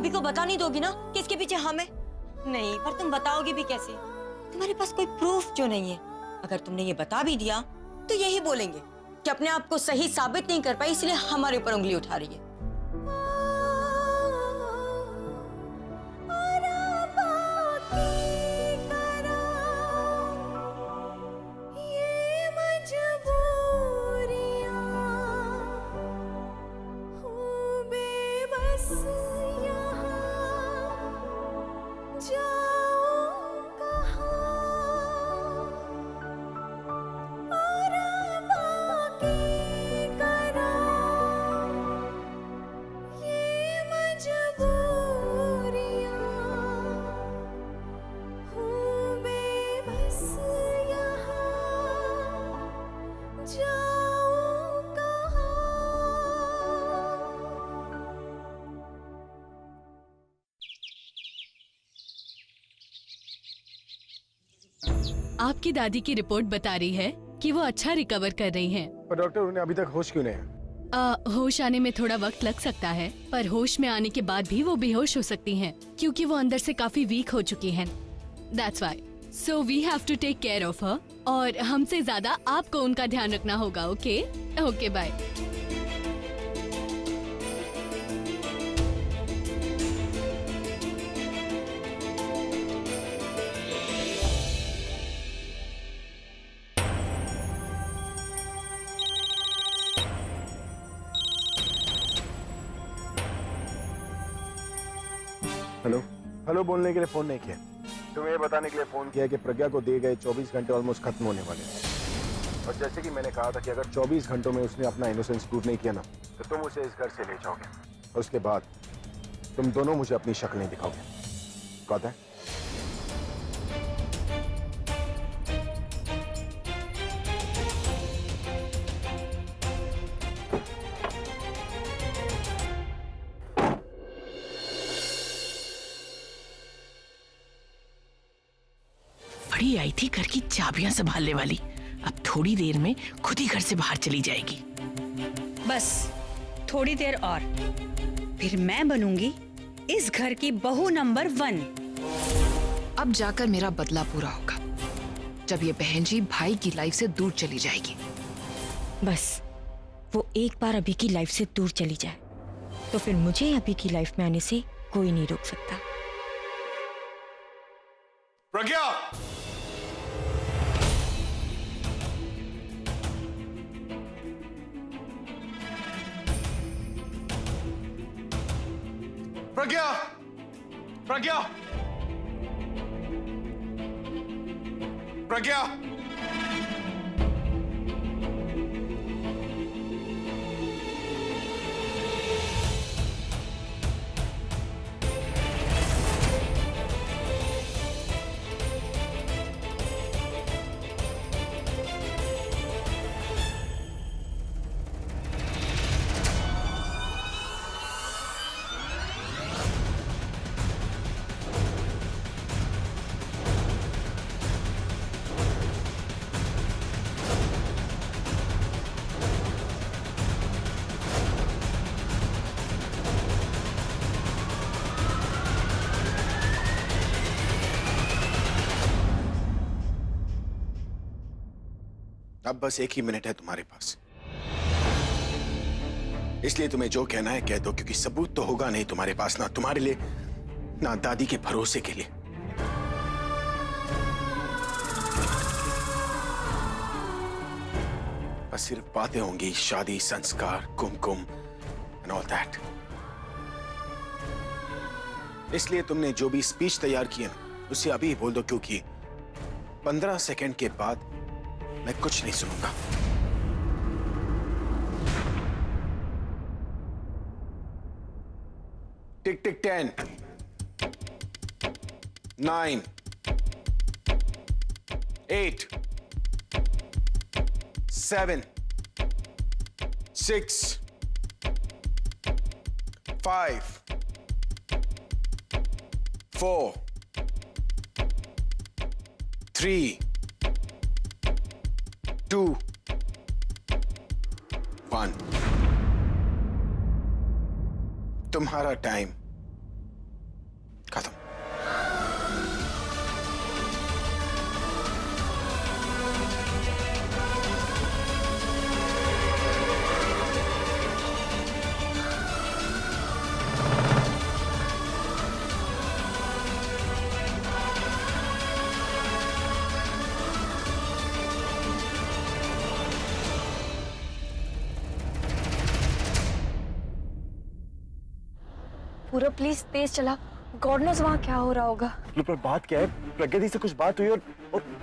अभी को बता नहीं दोगी ना कि इसके पीछे हम है? नहीं, पर तुम बताओगी भी कैसे? तुम्हारे पास कोई प्रूफ जो नहीं है। अगर तुमने ये बता भी दिया तो यही बोलेंगे कि अपने आप को सही साबित नहीं कर पाई, इसलिए हमारे ऊपर उंगली उठा रही है। आपकी दादी की रिपोर्ट बता रही है कि वो अच्छा रिकवर कर रही हैं। पर डॉक्टर, उन्हें अभी तक होश क्यों नहीं है? होश आने में थोड़ा वक्त लग सकता है, पर होश में आने के बाद भी वो बेहोश हो सकती हैं, क्योंकि वो अंदर से काफी वीक हो चुकी हैं। That's why. So we have to take care of her. और हमसे ज्यादा आपको उनका ध्यान रखना होगा। Okay okay, bye. Hello hello बोलने के लिए फोन नहीं किया, तुम्हें ये बताने के लिए फोन किया कि प्रज्ञा को दिए गए 24 घंटे ऑलमोस्ट खत्म होने वाले हैं। और जैसे कि मैंने कहा था कि अगर 24 घंटों में उसने अपना इनोसेंस प्रूव नहीं किया ना, तो तुम उसे इस घर से ले जाओगे और उसके बाद तुम दोनों मुझे अपनी शक्लें दिखाओगे। कहता है बड़ी आई थी घर की चाबियां संभालने वाली, अब थोड़ी देर में खुद ही घर से बाहर चली जाएगी। बस थोड़ी देर और, फिर मैं बनूंगी इस घर की बहू नंबर 1। अब जाकर मेरा बदला पूरा होगा, जब ये बहन जी भाई की लाइफ से दूर चली जाएगी। बस वो एक बार अभी की लाइफ से दूर चली जाए तो फिर मुझे अभी की लाइफ में आने से कोई नहीं रोक सकता। प्रज्ञा! प्रज्ञा! प्रज्ञा! प्रज्ञा! अब बस 1 ही मिनट है तुम्हारे पास, इसलिए तुम्हें जो कहना है कह दो, क्योंकि सबूत तो होगा नहीं तुम्हारे पास, ना तुम्हारे लिए ना दादी के भरोसे के लिए। बस सिर्फ बातें होंगी, शादी, संस्कार, कुमकुम एंड ऑल दैट। इसलिए तुमने जो भी स्पीच तैयार की है ना, उसे अभी बोल दो, क्योंकि 15 सेकंड के बाद मैं कुछ नहीं सुनूंगा। टिक टिक 10, 9, 8, 7, 6, 5, 4, 3, 2, 1। तुम्हारा टाइम पूरा प्लीज तेज चला, गॉड नोस वहाँ क्या हो रहा होगा। पर बात क्या है, प्रज्ञा दी से कुछ बात हुई और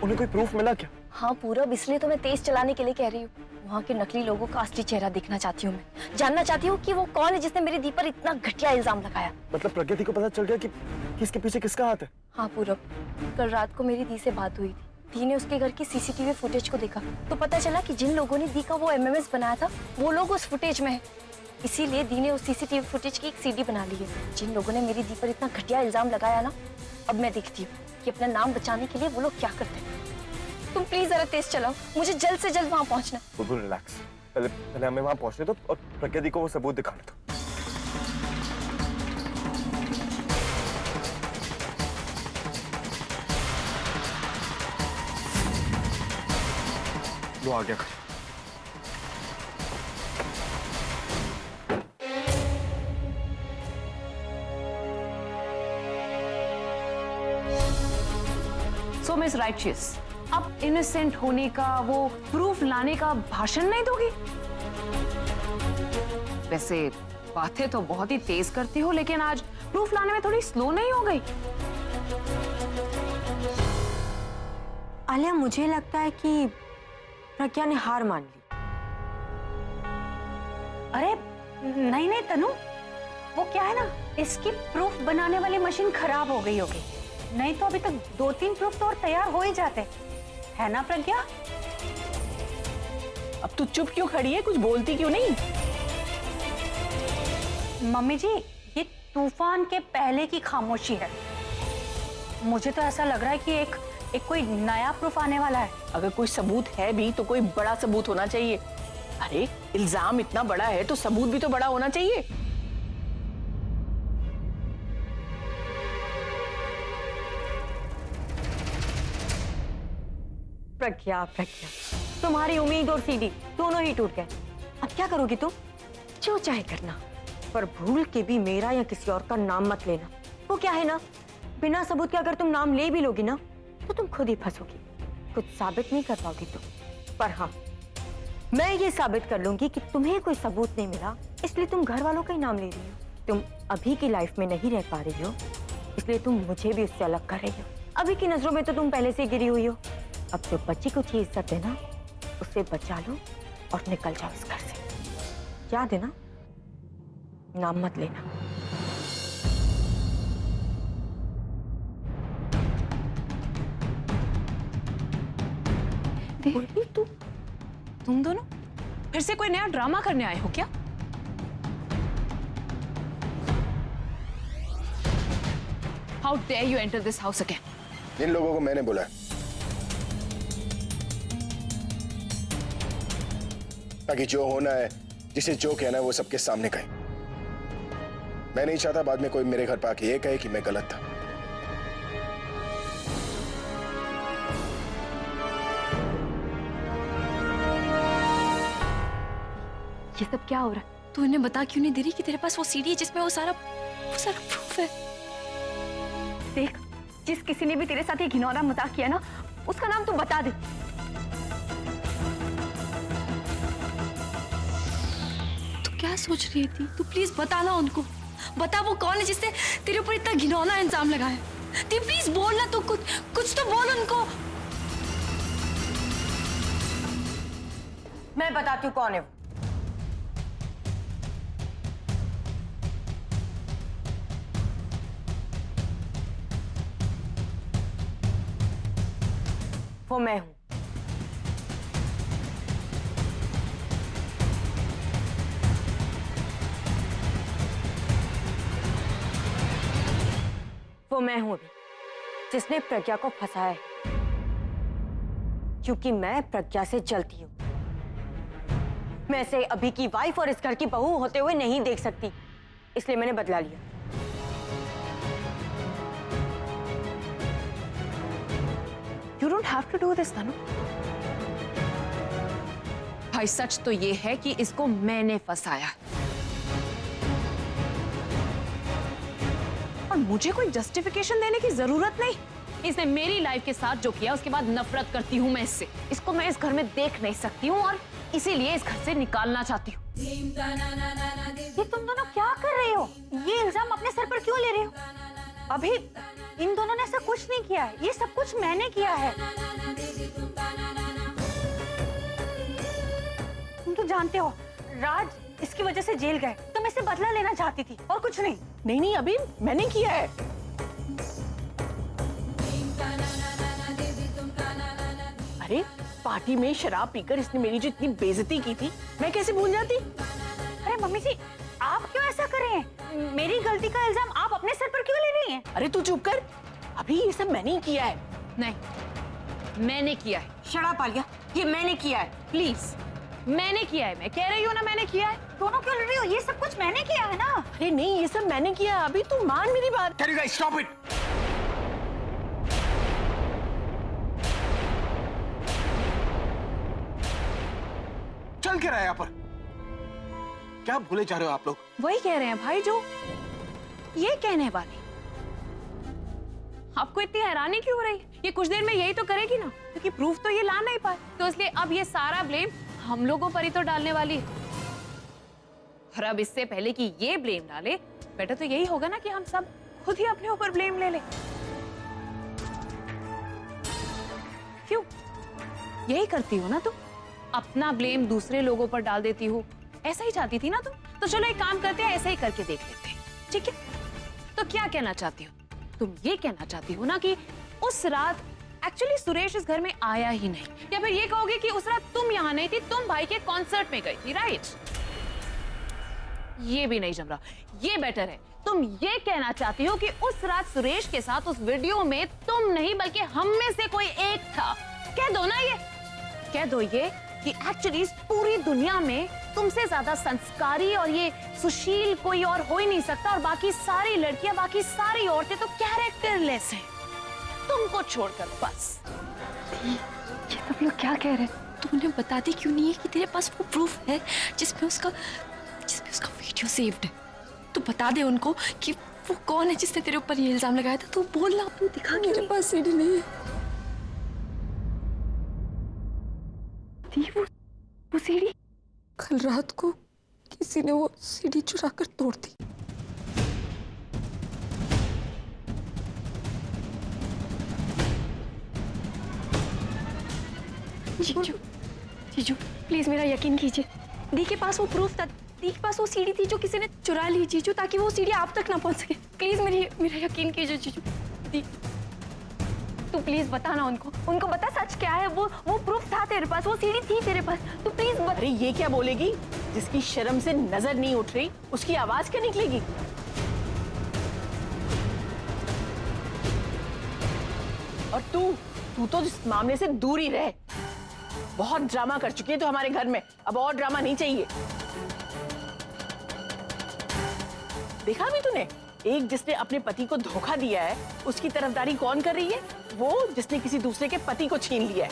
उन्हें कोई प्रूफ मिला क्या? हाँ पूरब, इसलिए तो मैं तेज चलाने के लिए कह रही हूँ। वहाँ के नकली लोगों का असली चेहरा देखना चाहती हूँ मैं, जानना चाहती हूँ कि वो कौन है जिसने मेरी दी पर इतना घटिया इल्जाम लगाया। मतलब प्रज्ञा दी को पता चल गया कि इसके पीछे किसका हाथ है? हाँ पूरब, कल रात को मेरी दी से बात हुई थी। दी ने उसके घर की सीसीटीवी फुटेज को देखा तो पता चला कि जिन लोगों ने दी का वो एमएमएस बनाया था वो लोग उस फुटेज में है। इसीलिए दी ने उस सीसीटीवी फुटेज की एक सीडी बना ली है। जिन लोगों ने मेरी दी पर इतना घटिया इल्जाम लगाया ना, अब मैं देखती हूँ कि अपना नाम बचाने के लिए वो लोग क्या करते हैं। तुम प्लीज जरा तेज चलाओ, मुझे जल्द से जल्द वहाँ पहुँचना। बुलबुल रिलैक्स, पहले हमें वहाँ पहुँचने दो और प्रज्ञा दी को वो सबूत दिखाने दो। लो आ गया। सो मिस राइचियस, अब इनोसेंट होने का वो प्रूफ लाने का भाषण नहीं दोगी? वैसे बातें तो बहुत ही तेज करती हो, लेकिन आज प्रूफ लाने में थोड़ी स्लो नहीं हो गई? आलिया, मुझे लगता है कि प्रज्ञा ने हार मान ली। अरे नहीं नहीं तनु, वो क्या है ना, इसकी प्रूफ बनाने वाली मशीन खराब हो गई होगी, नहीं तो अभी तक 2-3 प्रूफ तो और तैयार हो ही जाते, है ना प्रज्ञा? अब तू चुप क्यों खड़ी है, कुछ बोलती क्यों नहीं? मम्मी जी, ये तूफान के पहले की खामोशी है। मुझे तो ऐसा लग रहा है कि एक कोई नया प्रूफ आने वाला है। अगर कोई सबूत है भी तो कोई बड़ा सबूत होना चाहिए। अरे इल्जाम इतना बड़ा है तो सबूत भी तो बड़ा होना चाहिए। प्रज्ञा, तुम्हारी उम्मीद और सीडी दोनों ही टूट गए। अब क्या करोगी तुम? जो चाहे करना, पर भूल के भी मेरा या किसी और का नाम मत लेना। वो क्या है ना, बिना सबूत के अगर तुम नाम ले भी लोगी ना तो तुम खुद ही फंसोगी, कुछ साबित नहीं कर पाओगी तुम। पर हाँ, मैं ये साबित कर लूंगी कि तुम्हें कोई सबूत नहीं मिला, इसलिए तुम घर वालों का ही नाम ले रही हो। तुम अभी की लाइफ में नहीं रह पा रही हो, इसलिए तुम मुझे भी उससे अलग कर रही हो। अभी की नजरों में तो तुम पहले से गिरी हुई हो। अब जो बच्ची को चीज इज्जत है ना, उसे बचा लो और निकल जाओ इस घर से। याद है ना, नाम मत लेना। तुम दोनों फिर से कोई नया ड्रामा करने आए हो क्या? How dare you enter this house again? इन लोगों को मैंने बुलाया ताकि जो होना है, जिसे जो कहना है वो सबके सामने कहे। मैं नहीं चाहता बाद में कोई मेरे घर पर आके ये कहे कि मैं गलत था। ये सब क्या हो रहा है? तू इन्हें बता क्यों नहीं दे रही कि तेरे पास वो सीडी है जिसमें वो सारा प्रूफ है? देख, जिस किसी ने भी तेरे साथ ये घिनौना मजाक किया ना, उसका नाम तू बता दे। तू क्या सोच रही थी? तू प्लीज बता ना उनको, बता वो कौन है जिसने तेरे ऊपर इतना घिनौना इल्जाम लगाया। तू प्लीज बोल ना, तू कुछ तो बोल उनको। मैं बताती हूँ कौन है वो। वो मैं हूं। वो मैं हूं अभी जिसने प्रज्ञा को फंसाया है, क्योंकि मैं प्रज्ञा से जलती हूं। मैं इसे अभी की वाइफ और इस घर की बहू होते हुए नहीं देख सकती, इसलिए मैंने बदला लिया। You don't have to do this, Tanu. भाई सच तो ये है कि इसको मैंने फंसाया और मुझे कोई जस्टिफिकेशन देने की जरूरत नहीं। इसने मेरी लाइफ के साथ जो किया उसके बाद नफरत करती हूँ मैं इससे। इसको मैं इस घर में देख नहीं सकती हूँ और इसीलिए इस घर से निकालना चाहती हूँ। ये तुम दोनों क्या कर रहे हो? ये इल्जाम अपने सर पर क्यों ले रहे हो? अभी इन दोनों ने ऐसा कुछ नहीं किया है, ये सब कुछ मैंने किया है। तुम तो जानते हो राज इसकी वजह से जेल गए, तुम इससे बदला लेना चाहती थी और कुछ नहीं। नहीं नहीं अभी मैंने किया है। अरे पार्टी में शराब पीकर इसने मेरी जो इतनी बेइज्जती की थी, मैं कैसे भूल जाती। अरे मम्मी जी आप क्यों ऐसा कर रहे हैं? मेरी गलती का इल्जाम आप अपने सर पर क्यों ले रही हैं? अरे तू चुप कर, अभी ये सब मैंने ही किया है। नहीं मैंने किया है। शराब आलिया, ये मैंने किया है। प्लीज मैंने किया है, मैं कह रही हूँ ना मैंने किया है। दोनों क्यों लड़ रही हो? ये सब कुछ मैंने किया है ना। अरे नहीं ये सब मैंने किया है, अभी तू मान मेरी बात। Can you guys stop it? चल क्या रहा है यहाँ पर? क्या भूले जा रहे हो आप लोग? वही कह रहे हैं भाई जो ये कहने वाले। आपको इतनी हैरानी क्यों हो रही है? ये कुछ देर में यही तो करेगी ना, क्योंकि प्रूफ तो ये ला नहीं पाए, तो इसलिए अब ये सारा ब्लेम हम लोगों पर ही तो डालने वाली है। और अब इससे पहले कि ये ब्लेम डाले, बेटर तो यही होगा ना कि हम सब खुद ही अपने ऊपर ब्लेम ले ले। क्यों? यही करती हो ना तुम, अपना ब्लेम दूसरे लोगों पर डाल देती हो। ऐसा ही चाहती थी ना तुम, तो चलो एक काम करते हैं, ऐसा ही करके देख लेते हैं, ठीक है? तो क्या कहना चाहती हो? तुम ये कहना चाहती हो ना कि उस रात एक्चुअली सुरेश इस घर में आया ही नहीं, या फिर ये कहोगे कि उस रात तुम यहाँ नहीं थी, तुम भाई के कॉन्सर्ट में गई थी, राइट? ये भी नहीं जम रहा। ये बेटर है, तुम ये कहना चाहती हो कि उस रात सुरेश के साथ उस वीडियो में तुम नहीं बल्कि हम में से कोई एक था। कह दो ना, ये कह दो ये कि एक्चुअली इस पूरी दुनिया में तुमसे ज्यादा संस्कारी और ये सुशील कोई और हो ही नहीं सकता, और बाकी सारी लड़कियां, बाकी सारी औरतें तो कैरेक्टरलेस हैं, तुमको छोड़कर बस। ये सब लोग क्या कह रहे हैं? तुमने बता दी क्यों नहीं है कि तेरे पास वो प्रूफ है जिसमें उसका वीडियो सेव्ड है? तो बता दे उनको कि वो कौन है जिसने तेरे ऊपर ये इल्जाम लगाया था। तू बोल ना, तू दिखा। मेरे पास सीडी नहीं है। वो सीडी कल रात को किसी ने वो सीडी चुरा कर तोड़ दी। जीजू प्लीज मेरा यकीन कीजिए, दी के पास वो प्रूफ था, दी के पास वो सीडी थी जो किसी ने चुरा ली जीजू, ताकि वो सीडी आप तक ना पहुंच सके। प्लीज मेरा यकीन कीजिए जीजू। दी तू प्लीज बता ना उनको बता सच क्या है। वो प्रूफ था तेरे पास, वो सीडी थी तेरे पास, तू प्लीज बता। अरे ये क्या बोलेगी? जिसकी शर्म से नजर नहीं उठ रही उसकी आवाज क्या निकलेगी? और तू तो इस मामले से दूर ही रहे। बहुत ड्रामा कर चुकी है तो हमारे घर में, अब और ड्रामा नहीं चाहिए। देखा भी तूने, एक जिसने अपने पति को धोखा दिया है उसकी तरफदारी कौन कर रही है? वो जिसने किसी दूसरे के पति को छीन लिया है।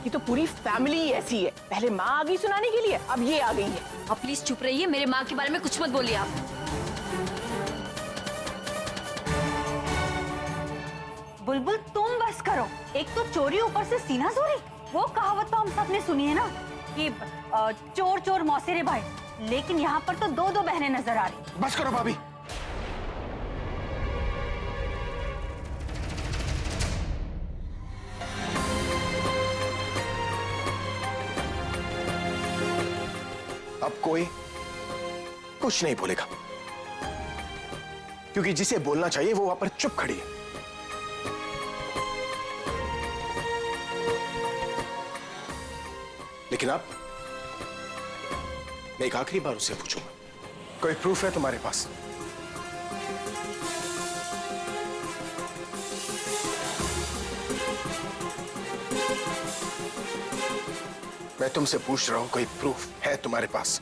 ये तो पूरी फैमिली ही ऐसी है। पहले माँ आ गई सुनाने के लिए, अब ये आ गई है। अब प्लीज चुप रहिए, मेरे माँ के बारे में कुछ मत बोलिए आप। बुलबुल तुम बस करो। एक तो चोरी ऊपर से सीना चोरी। वो कहावत तो हम सबने सुनी है ना कि चोर चोर मौसेरे भाई, लेकिन यहाँ पर तो दो बहनें नजर आ रही। बस करो भाभी। अब कोई कुछ नहीं बोलेगा, क्योंकि जिसे बोलना चाहिए वो वहां पर चुप खड़ी है। लेकिन अब मैं एक आखिरी बार उससे पूछूंगा, कोई प्रूफ है तुम्हारे पास? मैं तुमसे पूछ रहा हूं, कोई प्रूफ है तुम्हारे पास?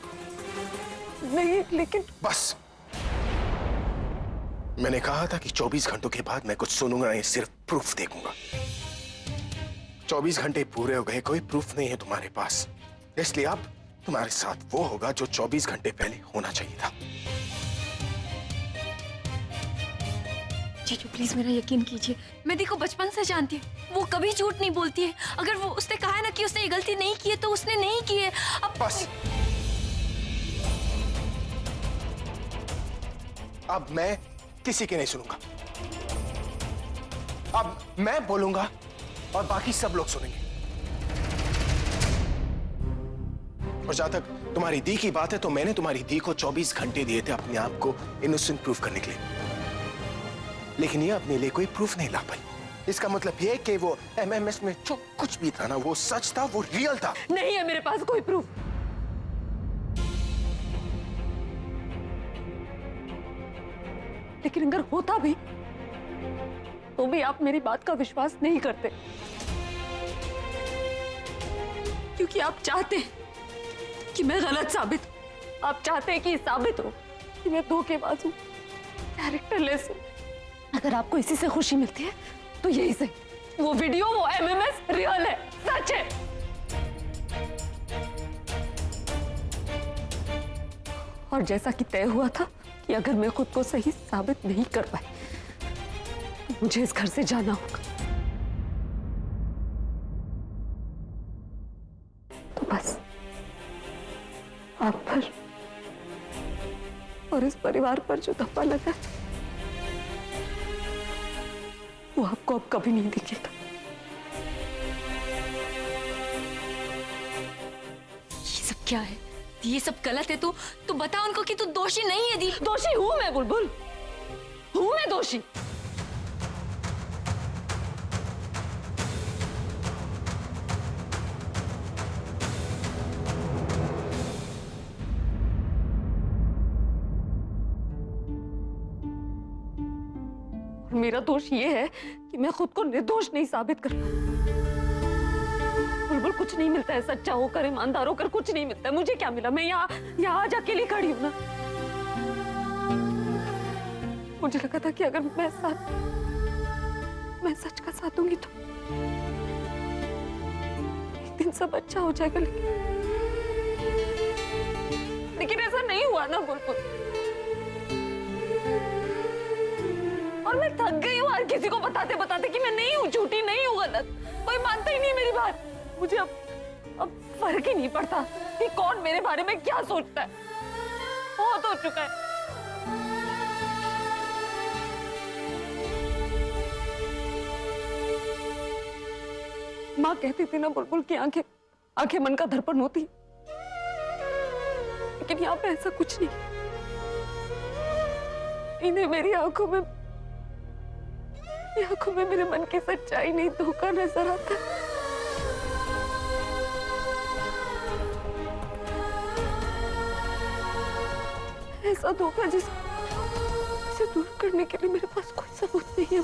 नहीं, लेकिन बस मैंने कहा था कि 24 घंटों के बाद मैं कुछ सुनूंगा नहीं, सिर्फ प्रूफ देखूंगा। 24 घंटे पूरे हो गए, कोई प्रूफ नहीं है तुम्हारे पास, इसलिए अब तुम्हारे साथ वो होगा जो 24 घंटे पहले होना चाहिए था। जीजू प्लीज मेरा यकीन कीजिए, मैं दी को बचपन से जानती हूँ, वो कभी झूठ नहीं बोलती है। अगर वो उसने कहा है ना कि उसने ये गलती नहीं की है तो उसने नहीं की है। अब बस अब मैं किसी की नहीं सुनूंगा। अब मैं बोलूंगा और बाकी सब लोग सुनेंगे। और जहां तक तुम्हारी दी की बात है तो मैंने तुम्हारी दी को 24 घंटे दिए थे अपने आप को इनोसेंट प्रूफ करने के लिए, लेकिन ये अपने लिए कोई प्रूफ नहीं ला पाई। इसका मतलब ये कि वो एमएमएस में जो कुछ भी था ना, वो सच था, वो रियल था। नहीं है मेरे पास कोई प्रूफ। लेकिन अगर होता भी तो भी आप मेरी बात का विश्वास नहीं करते, क्योंकि आप चाहते हैं कि मैं गलत साबित हूं। आप चाहते हैं कि साबित हो कि मैं धोखेबाज हूं, कैरेक्टरलेस हूं। अगर आपको इसी से खुशी मिलती है तो यही सही। वो वीडियो, वो एमएमएस रियल है, सच है। और जैसा कि तय हुआ था कि अगर मैं खुद को सही साबित नहीं कर पाई तो मुझे इस घर से जाना होगा। तो बस आप पर और इस परिवार पर जो धब्बा लगा है वो आपको अब कभी नहीं दिखेगा। ये सब क्या है? ये सब गलत है। तू बता उनको कि तू दोषी नहीं है दी। दोषी हूं मैं बुलबुल, हूं मैं दोषी। मेरा दोष ये है कि मैं खुद को निर्दोष नहीं साबित कर पाई। बुलबुल कुछ नहीं मिलता है, सच्चा होकर, ईमानदार होकर कुछ नहीं मिलता है। मुझे क्या मिला? मैं यहाँ आज अकेली खड़ी हूँ ना। मुझे लगा था कि अगर मैं सच का साथ दूंगी तो एक दिन सब अच्छा हो जाएगा, लेकिन ऐसा नहीं हुआ ना बुलबुल। और मैं थक गई हूँ हर किसी को बताते बताते कि मैं नहीं हूँ झूठी, नहीं हूँ गलत। कोई मानता ही नहीं मेरी बात। मुझे अब फर्क ही नहीं पड़ता कि कौन मेरे बारे में क्या सोचता है। बहुत हो चुका है। माँ कहती थी ना बुलबुल की आंखें मन का दर्पण होती, लेकिन यहाँ पे ऐसा कुछ नहीं। इन्हें मेरी आंखों में मेरे मन की सच्चाई नहीं, धोखा नजर आता है। ऐसा धोखा जिसे दूर करने के लिए मेरे पास कोई सबूत नहीं है।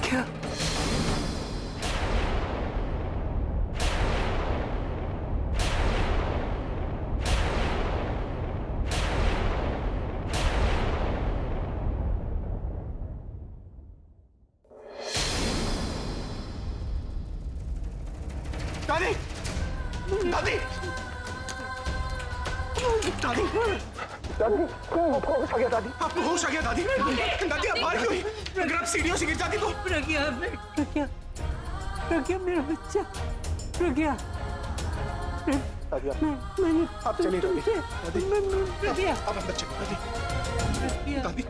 क्या? दादी! दादी! दादी! दादी! आपको होश आ गया दादी? आपको होश आ गया दादी? दादी आप बाहर क्यों हुई? अगर आप सीढ़ियों से गिर जाती तो? प्रज्ञा मेरा बच्चा, प्रज्ञा। दादी मैंने आप चलिए दादी। दादी आप अंदर चलिए दादी। दादी